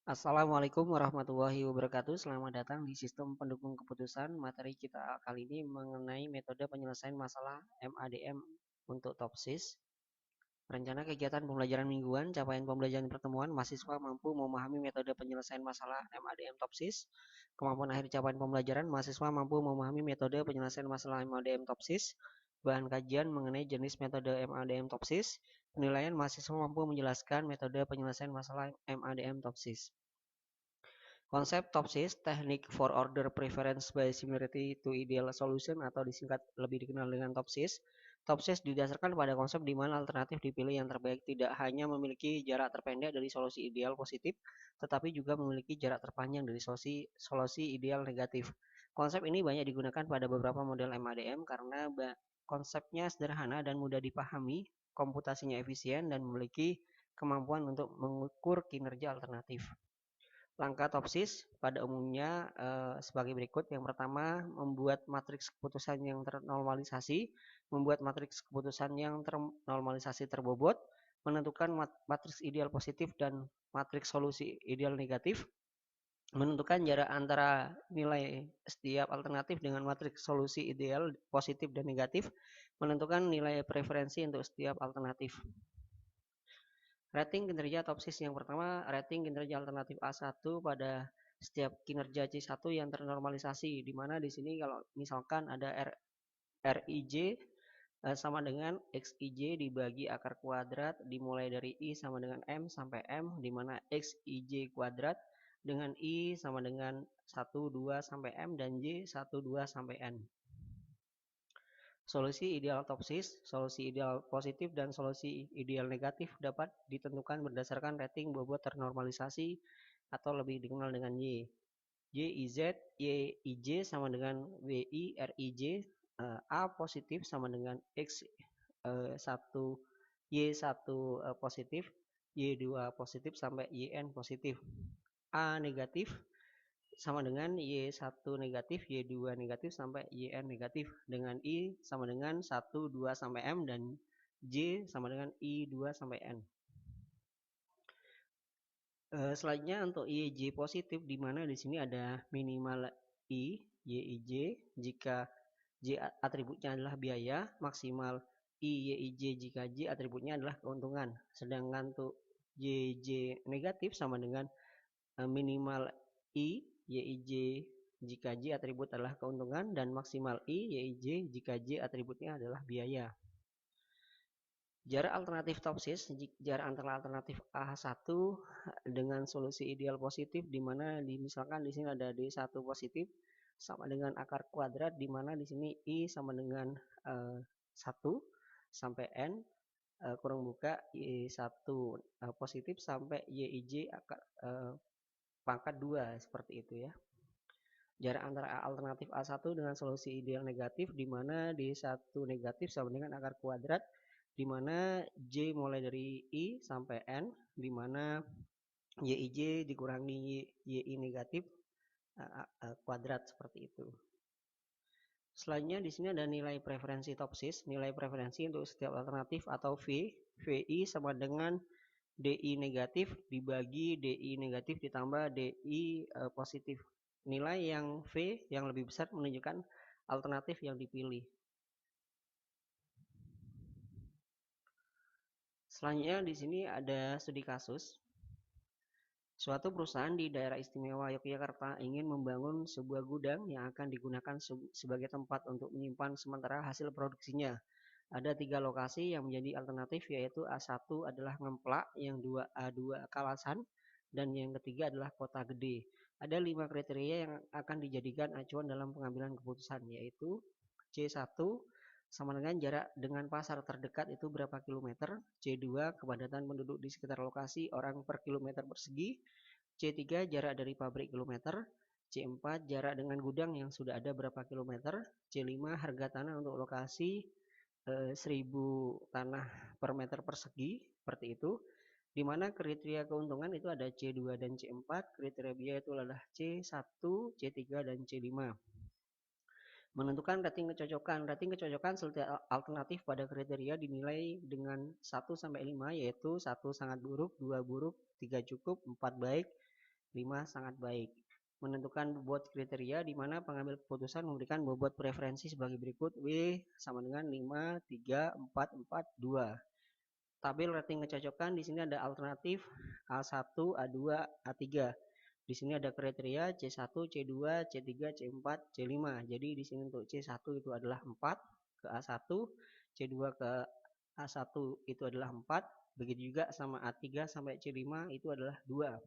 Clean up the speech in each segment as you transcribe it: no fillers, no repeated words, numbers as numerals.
Assalamualaikum warahmatullahi wabarakatuh. Selamat datang di sistem pendukung keputusan. Materi kita kali ini mengenai metode penyelesaian masalah MADM untuk TOPSIS. Rencana kegiatan pembelajaran mingguan, capaian pembelajaran pertemuan, mahasiswa mampu memahami metode penyelesaian masalah MADM TOPSIS. Kemampuan akhir capaian pembelajaran, mahasiswa mampu memahami metode penyelesaian masalah MADM TOPSIS. Bahan kajian mengenai jenis metode MADM TOPSIS. Penilaian, mahasiswa mampu menjelaskan metode penyelesaian masalah MADM TOPSIS. Konsep TOPSIS, Teknik for Order Preference by Similarity to Ideal Solution atau disingkat lebih dikenal dengan TOPSIS. TOPSIS didasarkan pada konsep di mana alternatif dipilih yang terbaik tidak hanya memiliki jarak terpendek dari solusi ideal positif, tetapi juga memiliki jarak terpanjang dari solusi ideal negatif. Konsep ini banyak digunakan pada beberapa model MADM karena konsepnya sederhana dan mudah dipahami, komputasinya efisien, dan memiliki kemampuan untuk mengukur kinerja alternatif. Langkah TOPSIS pada umumnya sebagai berikut. Yang pertama, membuat matriks keputusan yang ternormalisasi, membuat matriks keputusan yang ternormalisasi terbobot, menentukan matriks ideal positif dan matriks solusi ideal negatif, menentukan jarak antara nilai setiap alternatif dengan matriks solusi ideal positif dan negatif, menentukan nilai preferensi untuk setiap alternatif. Rating kinerja TOPSIS yang pertama, rating kinerja alternatif A1 pada setiap kinerja C1 yang ternormalisasi, di mana di sini kalau misalkan ada RIJ sama dengan XIJ dibagi akar kuadrat dimulai dari I sama dengan M sampai M, di mana XIJ kuadrat dengan I sama dengan 1, 2 sampai M dan J 1, 2 sampai N. Solusi ideal TOPSIS, solusi ideal positif, dan solusi ideal negatif dapat ditentukan berdasarkan rating bobot ternormalisasi atau lebih dikenal dengan Y. YIZ, YIJ sama dengan WI, RIJ, A positif sama dengan X1, Y1 positif, Y2 positif sampai YN positif. A negatif sama dengan Y1 negatif, Y2 negatif sampai YN negatif, dengan I sama dengan 1, 2 sampai M, dan J sama dengan I2 sampai N. Selanjutnya untuk YJ positif, di mana di sini ada minimal I, YIJ, jika J atributnya adalah biaya, maksimal I, YIJ jika J atributnya adalah keuntungan. Sedangkan untuk YJ negatif sama dengan minimal I, YIJ jika J atribut adalah keuntungan, dan maksimal I, YIJ jika J atributnya adalah biaya. Jarak alternatif TOPSIS, jarak antara alternatif A1 dengan solusi ideal positif, di mana misalkan di sini ada D1 positif sama dengan akar kuadrat, di mana di sini I sama dengan 1 sampai N kurang buka Y1 positif sampai YIJ akar pangkat 2, seperti itu ya. Jarak antara alternatif A1 dengan solusi ideal negatif, di mana D1 negatif sama dengan akar kuadrat, di mana J mulai dari I sampai N, di mana YIJ dikurangi YI negatif kuadrat, seperti itu. Selanjutnya di sini ada nilai preferensi TOPSIS. Nilai preferensi untuk setiap alternatif atau V, VI sama dengan DI negatif dibagi DI negatif ditambah DI positif. Nilai yang V yang lebih besar menunjukkan alternatif yang dipilih. Selanjutnya di sini ada studi kasus. Suatu perusahaan di daerah istimewa Yogyakarta ingin membangun sebuah gudang yang akan digunakan sebagai tempat untuk menyimpan sementara hasil produksinya. Ada 3 lokasi yang menjadi alternatif, yaitu A1 adalah Ngemplak, yang A2 Kalasan, dan yang ketiga adalah Kota Gede. Ada 5 kriteria yang akan dijadikan acuan dalam pengambilan keputusan, yaitu C1 sama dengan jarak dengan pasar terdekat itu berapa kilometer, C2 kepadatan penduduk di sekitar lokasi orang per kilometer persegi, C3 jarak dari pabrik kilometer, C4 jarak dengan gudang yang sudah ada berapa kilometer, C5 harga tanah untuk lokasi 1000 tanah per meter persegi, seperti itu. Di mana kriteria keuntungan itu ada C2 dan C4, kriteria biaya itu adalah C1, C3, dan C5. Menentukan rating kecocokan. Rating kecocokan setiap alternatif pada kriteria dinilai dengan 1 sampai 5, yaitu 1 sangat buruk, 2 buruk, 3 cukup, 4 baik, 5 sangat baik. Menentukan bobot kriteria di mana pengambil keputusan memberikan bobot preferensi sebagai berikut. W sama dengan 5, 3, 4, 4, 2. Tabel rating kecocokan di sini ada alternatif A1, A2, A3. Di sini ada kriteria C1, C2, C3, C4, C5. Jadi di sini untuk C1 itu adalah 4 ke A1, C2 ke A1 itu adalah 4, begitu juga sama A3 sampai C5 itu adalah 2.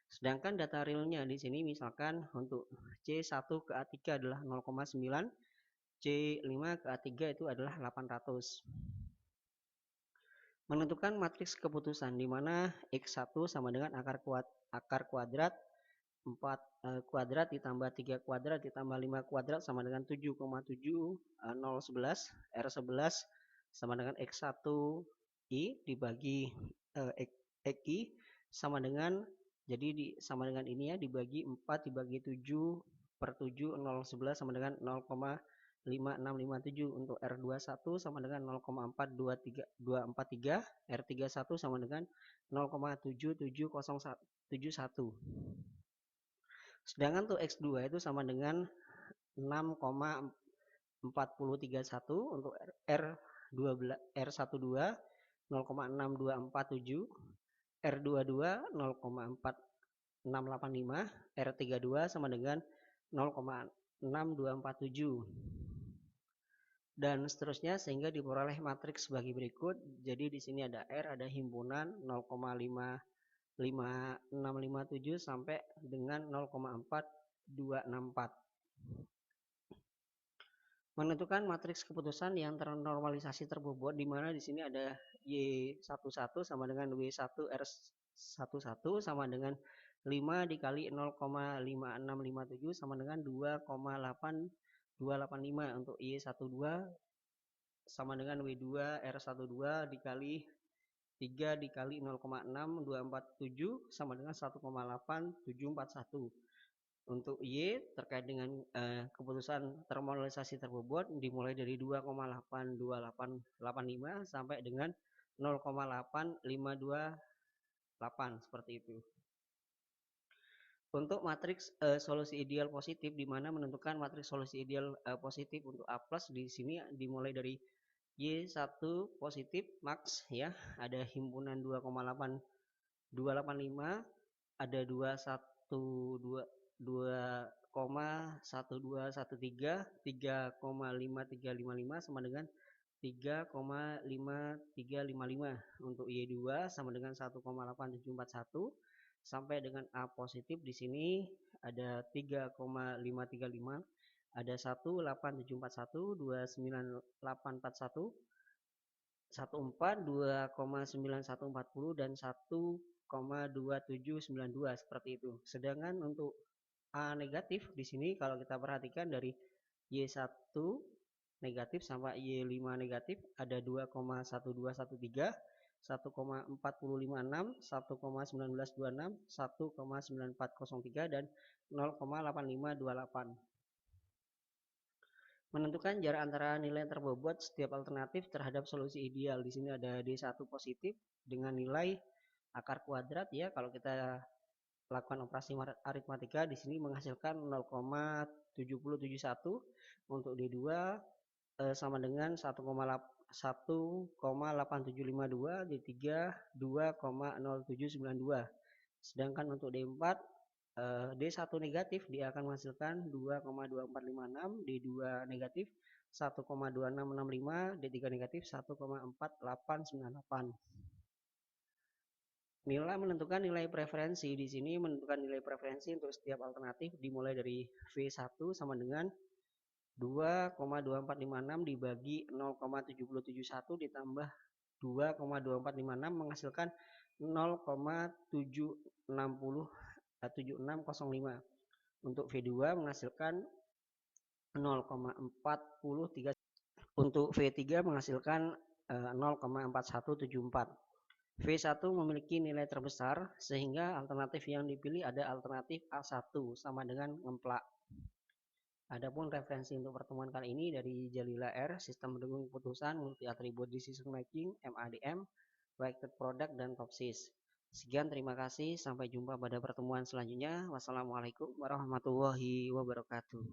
Sedangkan data realnya di sini misalkan untuk C1 ke A3 adalah 0,9, C5 ke A3 itu adalah 800. Menentukan matriks keputusan di mana X1 sama dengan akar kuadrat 4 kuadrat ditambah 3 kuadrat ditambah 5 kuadrat sama dengan 7,7011. R11 sama dengan X1I dibagi XI sama dengan, jadi sama dengan ini ya, dibagi 4 dibagi 7/7, 011 sama dengan 0,5657. Untuk R21 sama dengan 0,4243, R31 sama dengan 0,7771. Sedangkan untuk X2 itu sama dengan 6,4031, untuk R12 R12 0,6247, R22 0,4685, R32 sama dengan 0,6247 dan seterusnya sehingga diperoleh matriks sebagai berikut. Jadi di sini ada R, ada himpunan 0,5657 sampai dengan 0,4264. Menentukan matriks keputusan yang ternormalisasi terbobot di mana di sini ada Y11 sama dengan W1 R11 sama dengan 5 dikali 0,5657 sama dengan 2,8285. Untuk Y12 sama dengan W2 R12 dikali 3 dikali 0,6247 sama dengan 1,8741. Untuk Y terkait dengan keputusan termodalisasi terbobot dimulai dari 2,82885 sampai dengan 0,8528 seperti itu. Untuk matriks solusi ideal positif di mana menentukan matriks solusi ideal positif untuk A+ di sini dimulai dari Y1 positif max ya, ada himpunan 2,8285, ada 2,1213, 3,5355 sama dengan 3,5355. Untuk Y2 sama dengan 1,8741 sampai dengan A positif di sini ada 3,535, ada 1,8741, 2,9841, 14, 2,9140 dan 1,2792 seperti itu. Sedangkan untuk A negatif di sini kalau kita perhatikan dari Y1 negatif sampai Y5 negatif ada 2,1213, 1,4056, 1,1926, 1,9403 dan 0,8528. Menentukan jarak antara nilai terbobot setiap alternatif terhadap solusi ideal. Di sini ada D1 positif dengan nilai akar kuadrat ya. Kalau kita lakukan operasi aritmatika di sini menghasilkan 0,7071. Untuk D2 sama dengan 1,8752, D3 2,0792. Sedangkan untuk D4 D1 negatif dia akan menghasilkan 2,2456, D2 negatif 1,2665, D3 negatif 1,4898. Nilai menentukan nilai preferensi. Di sini menentukan nilai preferensi untuk setiap alternatif dimulai dari V1 sama dengan 2,2456 dibagi 0,7071 ditambah 2,2456 menghasilkan 0,7605. Untuk V2 menghasilkan 0,4034. Untuk V3 menghasilkan 0,4174. V1 memiliki nilai terbesar sehingga alternatif yang dipilih ada alternatif A1 sama dengan ngemplak. Adapun referensi untuk pertemuan kali ini dari Jalila R, Sistem Mendukung Keputusan Multi Attribute Decision Making, MADM, Weighted Product dan Topsys. Sekian, terima kasih. Sampai jumpa pada pertemuan selanjutnya. Wassalamualaikum warahmatullahi wabarakatuh.